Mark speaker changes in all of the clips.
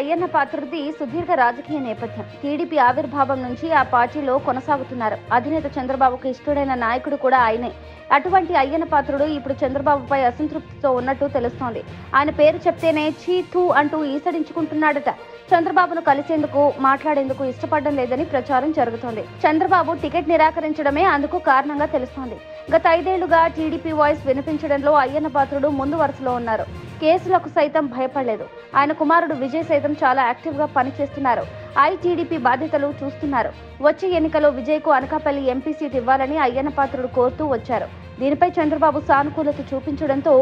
Speaker 1: అయ్యన్న పాత్రుడిది సుదీర్ఘ రాజకీయ నేపథ్యం. టీడీపీ ఆవిర్భావం నుంచి ఆ పార్టీలో కొనసాగుతున్నారు. అధినేత చంద్రబాబుకు ఇష్టడైన నాయకుడు కూడా ఆయనే. అటువంటి అయ్యన్న పాత్రుడు ఇప్పుడు చంద్రబాబుపై అసంతృప్తితో ఉన్నట్టు తెలుస్తోంది. ఆయన పేరు చెప్తేనే ఛీ థూ అంటూ ఈసడించుకుంటున్నాడట. చంద్రబాబును కలిసేందుకు, మాట్లాడేందుకు ఇష్టపడడం లేదని ప్రచారం జరుగుతోంది. చంద్రబాబు టికెట్ నిరాకరించడమే అందుకు కారణంగా తెలుస్తోంది. గత 5 ఏళ్లుగా టీడీపీ వాయిస్ వినిపించడంలో అయ్యన్న పాత్రుడు ముందు వరుసలో ఉన్నారు. కేసులకు సైతం భయపడలేదు. ఆయన కుమారుడు విజయ్ సైతం చాలా యాక్టివ్ గా పనిచేస్తున్నారు. టీడీపీ బాధ్యతలు చూస్తున్నారు. వచ్చే ఎన్నికలో విజయ్ కు అనకాపల్లి ఎంపీ సీట్ ఇవ్వాలని అయ్యన్న పాత్రుడు కోరుతూ వచ్చారు. దీనిపై చంద్రబాబు సానుకూలత చూపించడంతో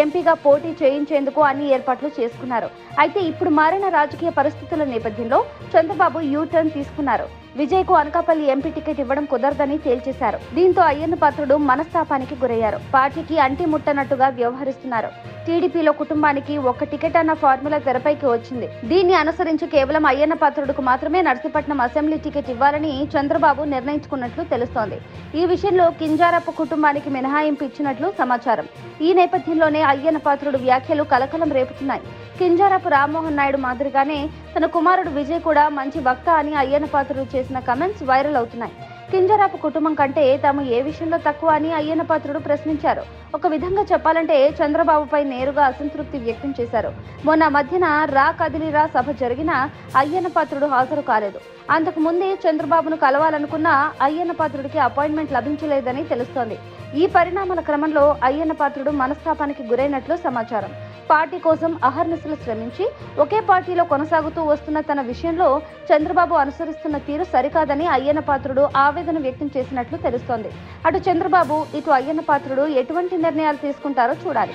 Speaker 1: ఎంపీగా పోటీ చేయించేందుకు అన్ని ఏర్పాట్లు చేసుకున్నారు. అయితే ఇప్పుడు మారిన రాజకీయ పరిస్థితుల నేపథ్యంలో చంద్రబాబు యూటర్న్ తీసుకున్నారు. విజయ్ కు అనకాపల్లి ఎంపీ టికెట్ ఇవ్వడం కుదరదని తేల్చేశారు. దీంతో అయ్యన్న పాత్రుడు మనస్తాపానికి గురయ్యారు. పార్టీకి అంటి ముట్టనట్టుగా వ్యవహరిస్తున్నారు. టీడీపీలో కుటుంబానికి ఒక్క టికెట్ అన్న ఫార్ములా తెరపైకి వచ్చింది. దీన్ని అనుసరించి కేవలం అయ్యన్న పాత్రుడుకు మాత్రమే నర్సీపట్నం అసెంబ్లీ టికెట్ ఇవ్వాలని చంద్రబాబు నిర్ణయించుకున్నట్లు తెలుస్తోంది. ఈ విషయంలో కింజారపు కుటుంబానికి మినహాయింపు ఇచ్చినట్లు సమాచారం. ఈ నేపథ్యంలోనే అయ్యన్న పాత్రుడు వ్యాఖ్యలు కలకలం రేపుతున్నాయి. కింజారపు రామ్మోహన్ నాయుడు మాదిరిగానే తన కుమారుడు విజయ్ కూడా మంచి వక్త అని అయ్యన్న పాత్రుడు చేసిన కమెంట్స్ వైరల్ అవుతున్నాయి. కింజరాపు కుటుంబం కంటే తాము ఏ విషయంలో తక్కువ అని అయ్యన్న పాత్రుడు ప్రశ్నించారు. ఒక విధంగా చెప్పాలంటే చంద్రబాబుపై నేరుగా అసంతృప్తి వ్యక్తం చేశారు. మొన్న మధ్యన రా కదిలిరా సభ జరిగినా అయ్యన్న పాత్రుడు హాజరు కాలేదు. అంతకు ముందే చంద్రబాబును కలవాలనుకున్న అయ్యన్న పాత్రుడికి అపాయింట్మెంట్ లభించలేదని తెలుస్తోంది. ఈ పరిణామాల క్రమంలో అయ్యన్న పాత్రుడు మనస్తాపానికి గురైనట్లు సమాచారం. పార్టీ కోసం అహర్నిశలు శ్రమించి ఒకే పార్టీలో కొనసాగుతూ వస్తున్న తన విషయంలో చంద్రబాబు అనుసరిస్తున్న తీరు సరికాదని అయ్యన్న పాత్రుడు ఆవేదన వ్యక్తం చేసినట్లు తెలుస్తోంది. అటు చంద్రబాబు, ఇటు అయ్యన్న పాత్రుడు ఎటువంటి నిర్ణయాలు తీసుకుంటారో చూడాలి.